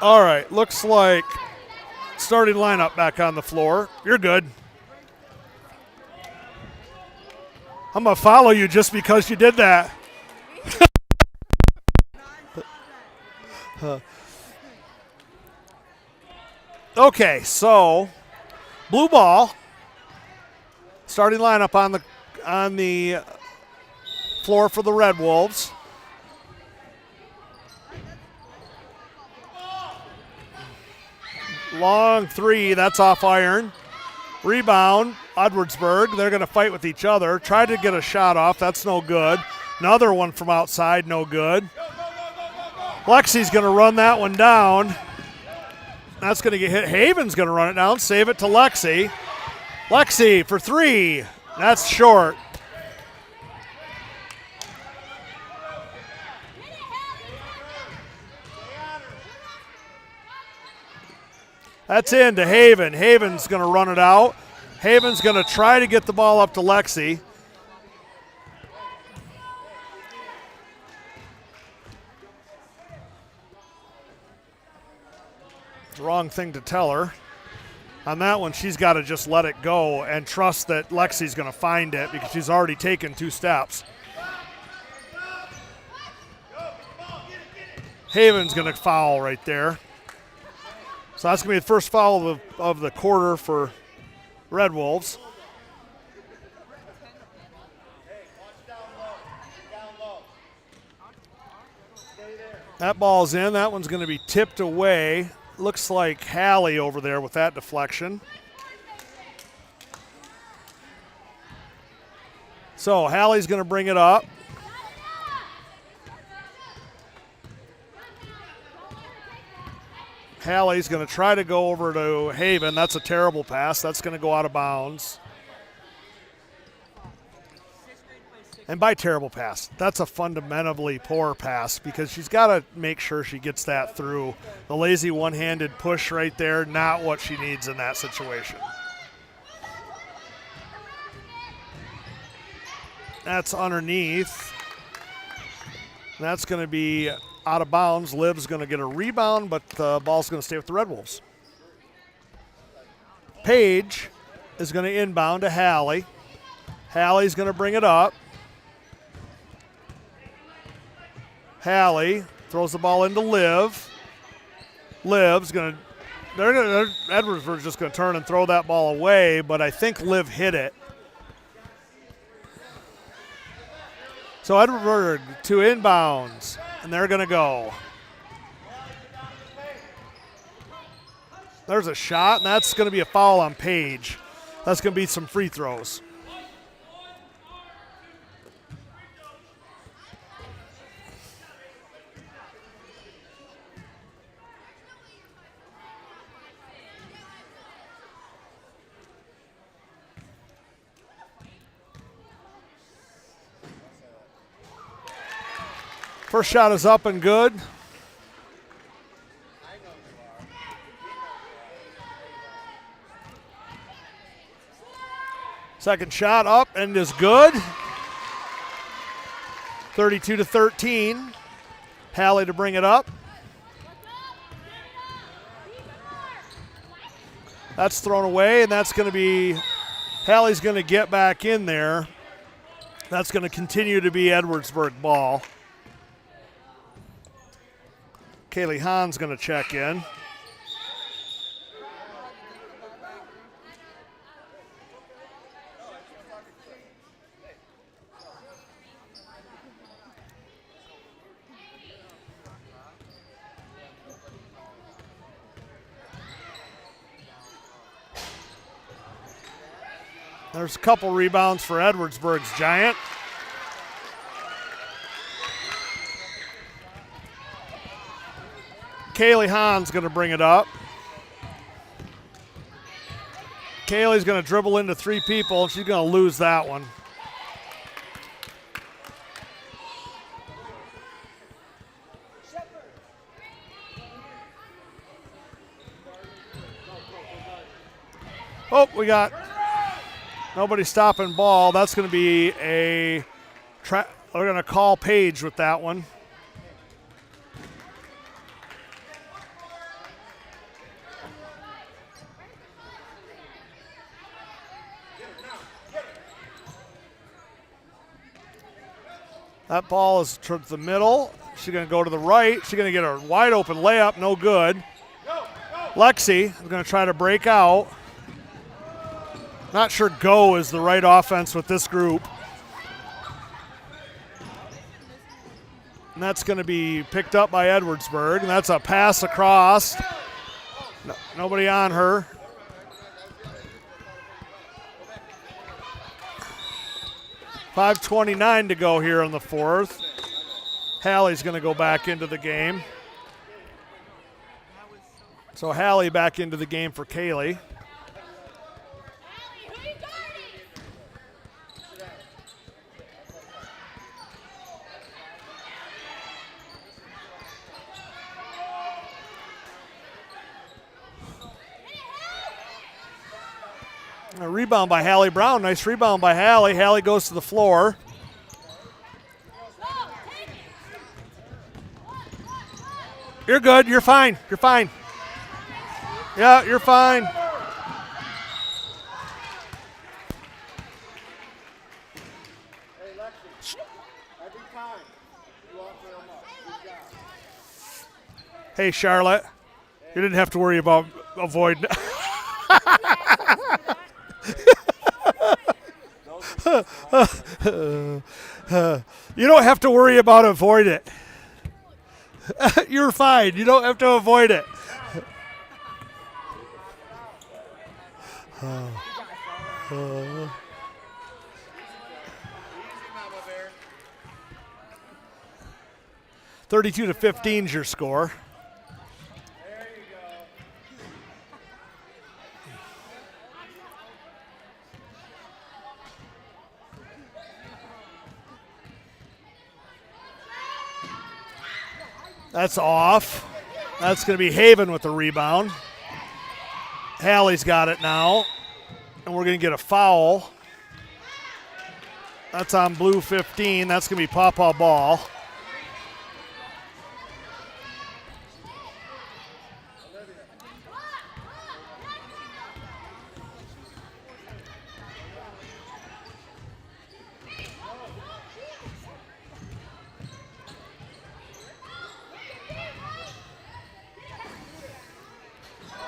all right, looks like starting lineup back on the floor. You're good. I'm going to follow you just because you did that. Okay, so blue ball. Starting lineup on the floor for the Red Wolves. Long three, that's off iron. Rebound, Edwardsburg. They're going to fight with each other. Tried to get a shot off, that's no good. Another one from outside, no good. Lexi's going to run that one down. That's going to get hit. Haven's going to run it down, save it to Lexi. Lexi for three. That's short. That's in to Haven. Haven's going to run it out. Haven's going to try to get the ball up to Lexi. Wrong thing to tell her. On that one, she's got to just let it go and trust that Lexi's going to find it because she's already taken 2 steps. Haven's going to foul right there. So that's going to be the first foul of the quarter for Red Wolves. That ball's in. That one's going to be tipped away. Looks like Hallie over there with that deflection. So Hallie's going to bring it up. Hallie's going to try to go over to Haven. That's a terrible pass. That's going to go out of bounds. And by terrible pass, that's a fundamentally poor pass because she's got to make sure she gets that through. The lazy one-handed push right there, not what she needs in that situation. That's underneath. That's going to be out of bounds. Liv's going to get a rebound, but the ball's going to stay with the Red Wolves. Paige is going to inbound to Hallie. Hallie's going to bring it up. Hallie throws the ball into Liv. Liv's going to – Edwardsburg's just going to turn and throw that ball away, but I think Liv hit it. So Edwardsburg to inbounds, and they're going to go. There's a shot, and that's going to be a foul on Paige. That's going to be some free throws. First shot is up and good. Second shot up and is good. 32-13. Hallie to bring it up. That's thrown away, and that's going to be Hallie's going to get back in there. That's going to continue to be Edwardsburg ball. Kaylee Hahn's going to check in. There's a couple rebounds for Edwardsburg's Giant. Kaylee Hahn's going to bring it up. Kaylee's going to dribble into three people, and she's going to lose that one. Oh, we got nobody stopping ball. That's going to be a we're going to call Paige with that one. That ball is towards the middle. She's going to go to the right. She's going to get a wide open layup. No good. Lexi is going to try to break out. Not sure go is the right offense with this group. And that's going to be picked up by Edwardsburg. And that's a pass across. Nobody on her. .5:29 to go here in the fourth. Hallie's going to go back into the game. So Hallie back into the game for Kaylee. A rebound by Hallie Brown. Nice rebound by Hallie. Hallie goes to the floor. You're good. You're fine. You're fine. Yeah, you're fine. Hey, Charlotte, you didn't have to worry about avoiding. You don't have to worry about avoid it. You're fine. You don't have to avoid it. Easy, Mama Bear. 32-15 is your score. There you go. That's off. That's going to be Haven with the rebound. Hallie's got it now. And we're going to get a foul. That's on blue 15. That's going to be Paw Paw ball.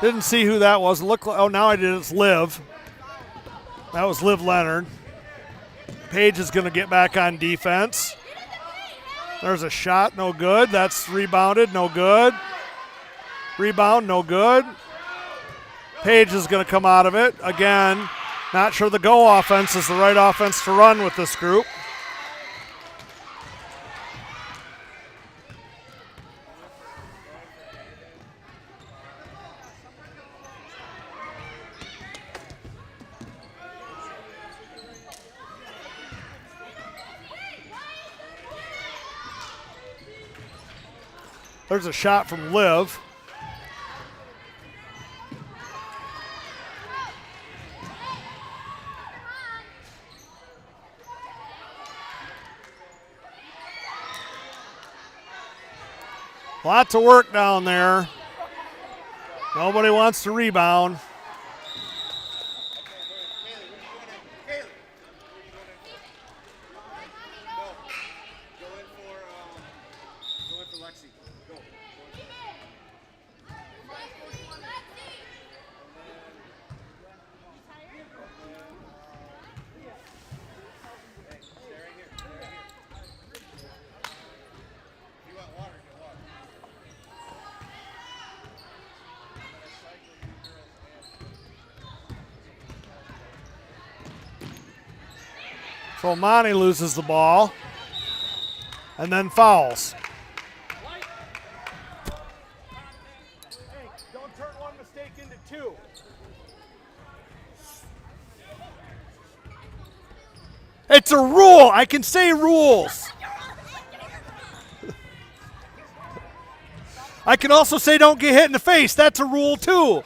Didn't see who that was. Look, oh, now I did. It's Liv. That was Liv Leonard. Paige is going to get back on defense. There's a shot, no good. That's rebounded, no good. Rebound, no good. Paige is going to come out of it. Again, not sure the go offense is the right offense to run with this group. There's a shot from Liv. Lots of work down there. Nobody wants to rebound. So Monty loses the ball and then fouls. Hey, don't turn one mistake into two. It's a rule. I can say rules. I can also say don't get hit in the face. That's a rule too.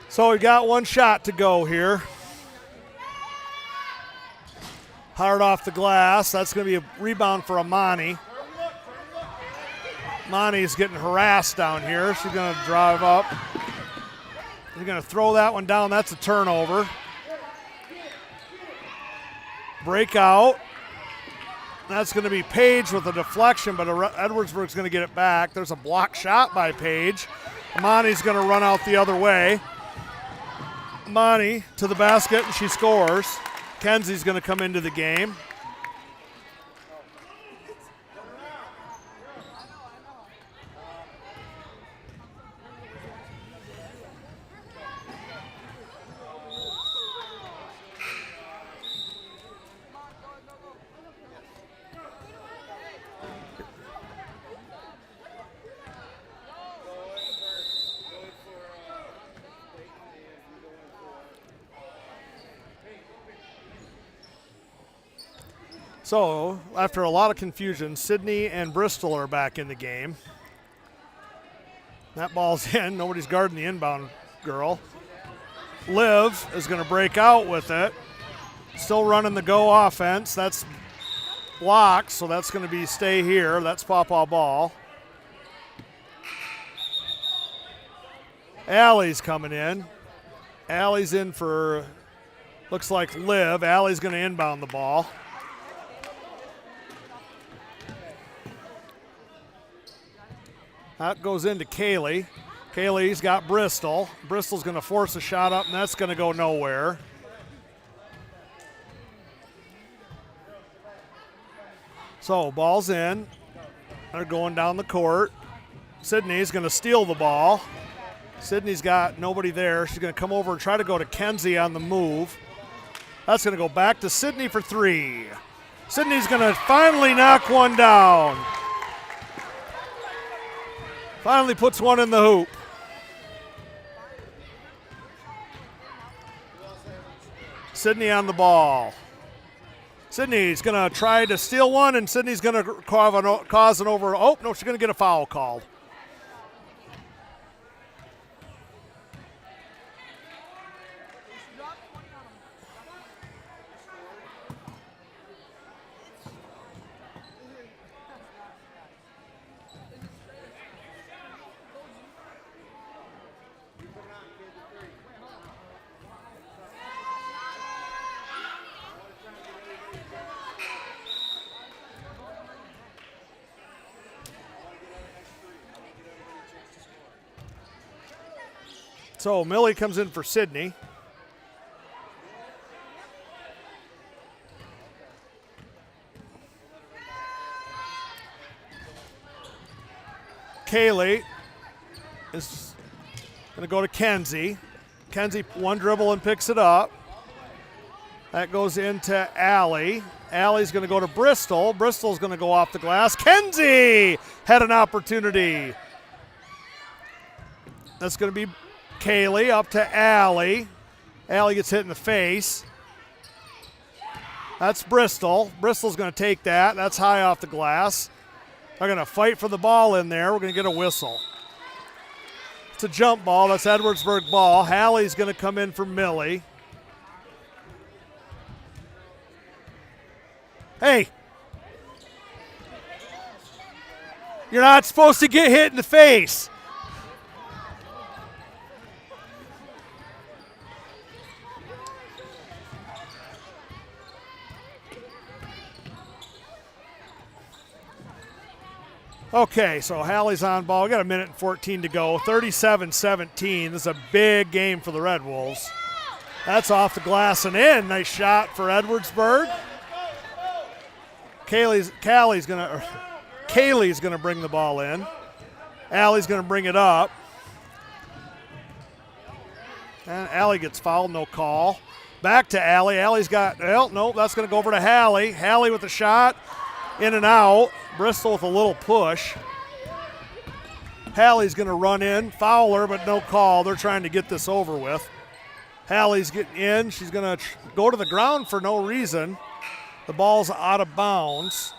So we got one shot to go here. Hard off the glass. That's going to be a rebound for Amani. Amani's getting harassed down here. She's going to drive up. She's going to throw that one down. That's a turnover. Breakout. That's going to be Paige with a deflection, but Edwardsburg's going to get it back. There's a block shot by Paige. Amani's going to run out the other way. Amani to the basket, and she scores. Kenzie's going to come into the game. So, after a lot of confusion, Sydney and Bristol are back in the game. That ball's in. Nobody's guarding the inbound girl. Liv is going to break out with it. Still running the go offense. That's blocked, so that's going to be stay here. That's Paw Paw ball. Allie's coming in. Allie's in for, looks like Liv. Allie's going to inbound the ball. That goes into Kaylee. Kaylee's got Bristol. Bristol's going to force a shot up, and that's going to go nowhere. So, ball's in. They're going down the court. Sydney's going to steal the ball. Sydney's got nobody there. She's going to come over and try to go to Kenzie on the move. That's going to go back to Sydney for three. Sydney's going to finally knock one down. Finally puts one in the hoop. Sydney on the ball. Sydney's going to try to steal one, and Sydney's going to cause an over. Oh, no, she's going to get a foul called. So Millie comes in for Sydney. Kaylee is going to go to Kenzie. Kenzie one dribble and picks it up. That goes into Allie. Allie's going to go to Bristol. Bristol's going to go off the glass. Kenzie had an opportunity. That's going to be Kaylee up to Allie. Allie gets hit in the face. That's Bristol. Bristol's going to take that. That's high off the glass. They're going to fight for the ball in there. We're going to get a whistle. It's a jump ball. That's Edwardsburg ball. Hallie's going to come in for Millie. Hey. You're not supposed to get hit in the face. Okay, so Hallie's on ball. We got a minute and 14 to go. 37-17. This is a big game for the Red Wolves. That's off the glass and in. Nice shot for Edwardsburg. Kaylee's gonna bring the ball in. Allie's gonna bring it up. And Allie gets fouled, no call. Back to Allie. Allie's got, well, no, that's gonna go over to Hallie. Hallie with the shot. In and out. Bristol with a little push. Hallie's going to run in. Foul her, but no call. They're trying to get this over with. Hallie's getting in. She's going to go to the ground for no reason. The ball's out of bounds.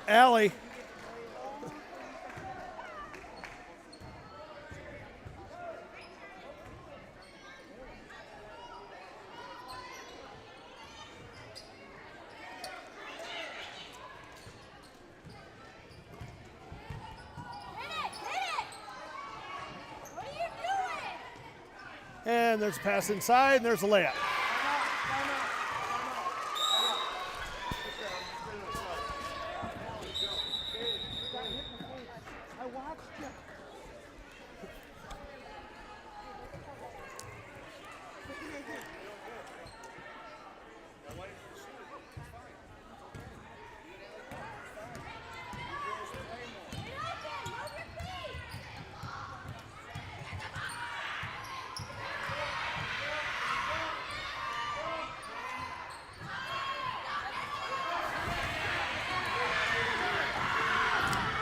Allie. And there's a pass inside, and there's a layup.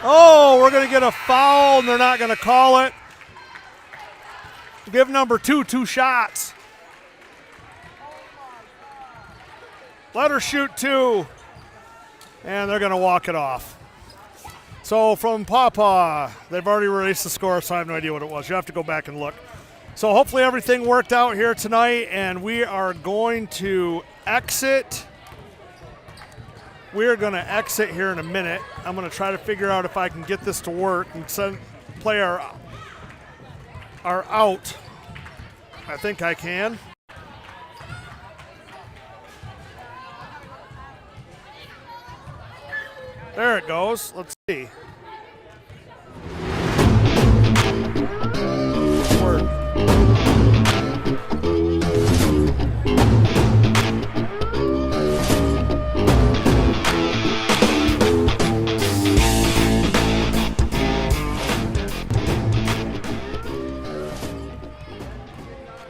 Oh, we're going to get a foul, and they're not going to call it. Give number 2 shots. Let her shoot 2. And they're going to walk it off. So from Paw Paw, they've already released the score, so I have no idea what it was. You have to go back and look. So hopefully everything worked out here tonight, and we are going to exit. We're going to exit here in a minute. I'm going to try to figure out if I can get this to work and play our out. I think I can. There it goes. Let's see.